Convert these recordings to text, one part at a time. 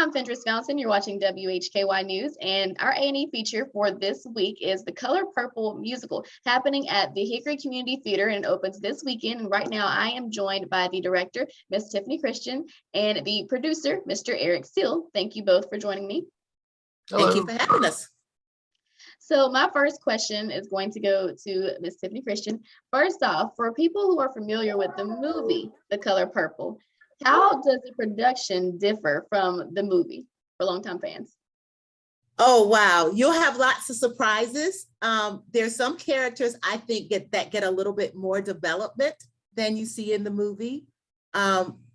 I'm Fentress Fountain. You're watching WHKY News, and our A&E feature for this week is the Color Purple musical happening at the Hickory Community Theater, and it opens this weekend. And right now, I am joined by the director, Miss Tiffany Christian, and the producer, Mr. Eric Seale. Thank you both for joining me. Hello. Thank you for having us. So my first question is going to go to Miss Tiffany Christian. First off, for people who are familiar with the movie, The Color Purple, how does the production differ from the movie for longtime fans? Oh, wow. You'll have lots of surprises. There's some characters I think that get a little bit more development than you see in the movie.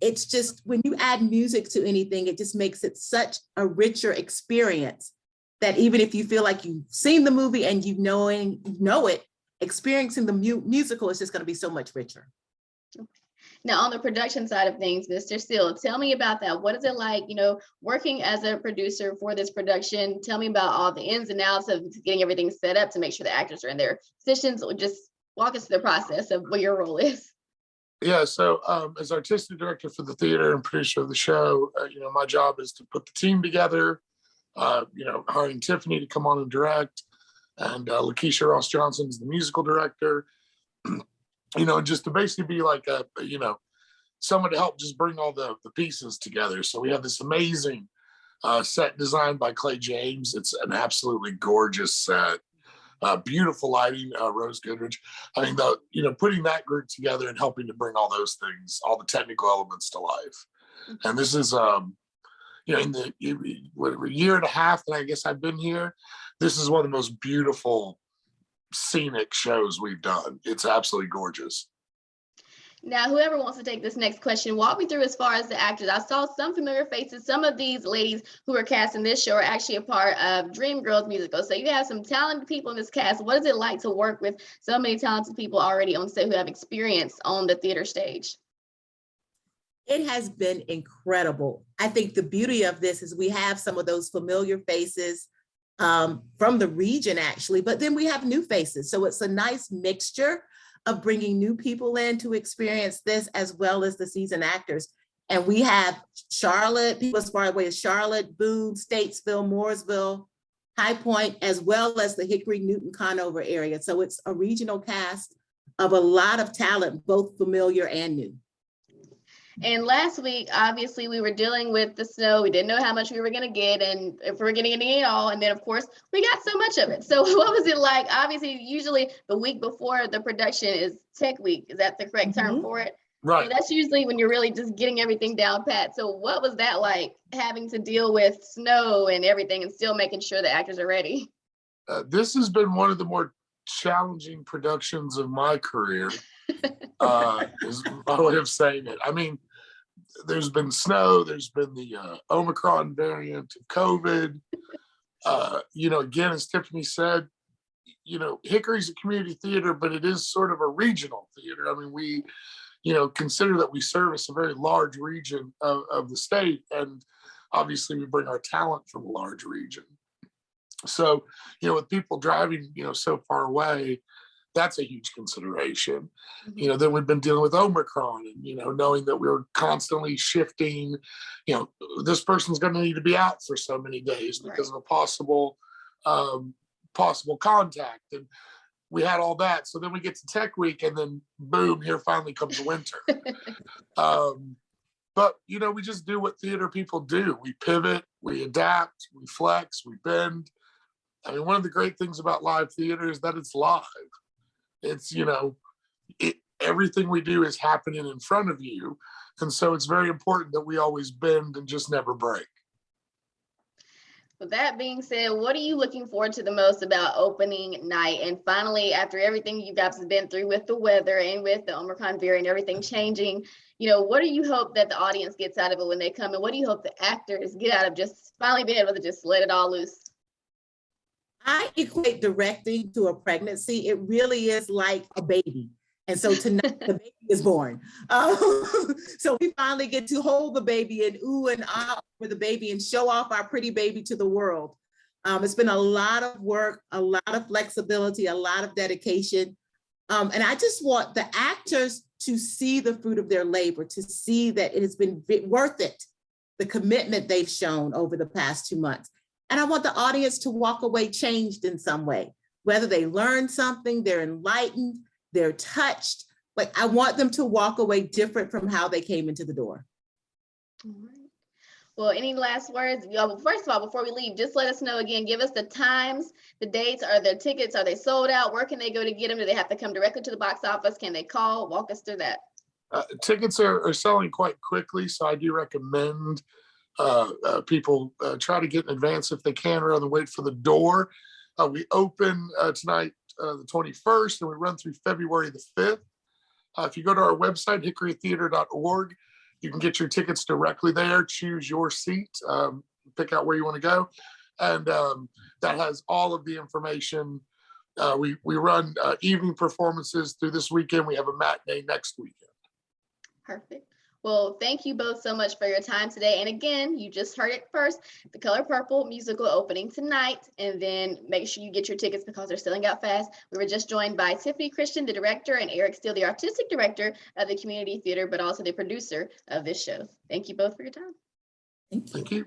It's just when you add music to anything, it just makes it such a richer experience that even if you feel like you've seen the movie and you know it, experiencing the musical is just going to be so much richer. Now, on the production side of things, Mr. Seale, tell me about that. What is it like, working as a producer for this production? Tell me about all the ins and outs of getting everything set up to make sure the actors are in their positions. Just walk us through the process of what your role is. Yeah, so as artistic director for the theater and producer of the show, my job is to put the team together, hiring Tiffany to come on and direct, and Lakeisha Ross Johnson is the musical director. Just to basically be like someone to help just bring all the pieces together. So we have this amazing set designed by Clay James. It's an absolutely gorgeous set, beautiful lighting, Rose Goodrich. I mean, putting that group together and helping to bring all those things, all the technical elements to life. And this is, in the year and a half that I guess I've been here, this is one of the most beautiful scenic shows we've done. It's absolutely gorgeous. Now, whoever wants to take this next question, walk me through as far as the actors. I saw some familiar faces. Some of these ladies who are cast in this show are actually a part of Dreamgirls musical. So you have some talented people in this cast. What is it like to work with so many talented people already on set who have experience on the theater stage? It has been incredible. I think the beauty of this is we have some of those familiar faces from the region, actually, but then we have new faces. So it's a nice mixture of bringing new people in to experience this, as well as the seasoned actors. And we have Charlotte, people as far away as Charlotte, Boone, Statesville, Mooresville, High Point, as well as the Hickory, Newton, Conover area. So it's a regional cast of a lot of talent, both familiar and new. And last week, obviously, we were dealing with the snow. We didn't know how much we were going to get and if we were getting any at all. And then, of course, we got so much of it. So what was it like? Obviously, usually the week before the production is Tech Week. Is that the correct term for it? Right. So that's usually when you're really just getting everything down pat. So what was that like, having to deal with snow and everything and still making sure the actors are ready? This has been one of the more challenging productions of my career. Is my way of saying it. I mean, there's been snow, there's been the Omicron variant of COVID. Again, as Tiffany said, Hickory's a community theater, but it is sort of a regional theater. I mean, we, consider that we service a very large region of the state, and obviously we bring our talent from a large region. So, with people driving, so far away, that's a huge consideration. Then we've been dealing with Omicron and, knowing that we were constantly shifting, this person's going to need to be out for so many days because of a possible contact. And we had all that. So then we get to Tech Week and then boom, here finally comes winter. But, we just do what theater people do. We pivot, we adapt, we flex, we bend. I mean, one of the great things about live theater is that it's live. It's, everything we do is happening in front of you. And so it's very important that we always bend and just never break. With that being said, what are you looking forward to the most about opening night? And finally, after everything you guys have been through with the weather and with the Omicron variant, everything changing, what do you hope that the audience gets out of it when they come? And what do you hope the actors get out of just finally being able to just let it all loose? I equate directing to a pregnancy. It really is like a baby. And so tonight the baby is born. So we finally get to hold the baby and ooh and ah for the baby and show off our pretty baby to the world. It's been a lot of work, a lot of flexibility, a lot of dedication. And I just want the actors to see the fruit of their labor, to see that it has been worth it. the commitment they've shown over the past 2 months. And I want the audience to walk away changed in some way, whether they learned something, they're enlightened, they're touched. Like, I want them to walk away different from how they came into the door. All right. Well, any last words? First of all, before we leave, just let us know again, give us the times, the dates, are there tickets, are they sold out? Where can they go to get them? Do they have to come directly to the box office? Can they call? Walk us through that. Tickets are selling quite quickly, so I do recommend people try to get in advance if they can, rather than wait for the door. We open tonight, the 21st, and we run through February the 5th. If you go to our website, hickorytheater.org, you can get your tickets directly there, choose your seat, pick out where you want to go. And that has all of the information. We run evening performances through this weekend. We have a matinee next weekend. Perfect. Well, thank you both so much for your time today. And again, you just heard it first, The Color Purple musical opening tonight. And then make sure you get your tickets because they're selling out fast. We were just joined by Tiffany Christian, the director, and Eric Seale, the artistic director of the community theater, but also the producer of this show. Thank you both for your time. Thank you.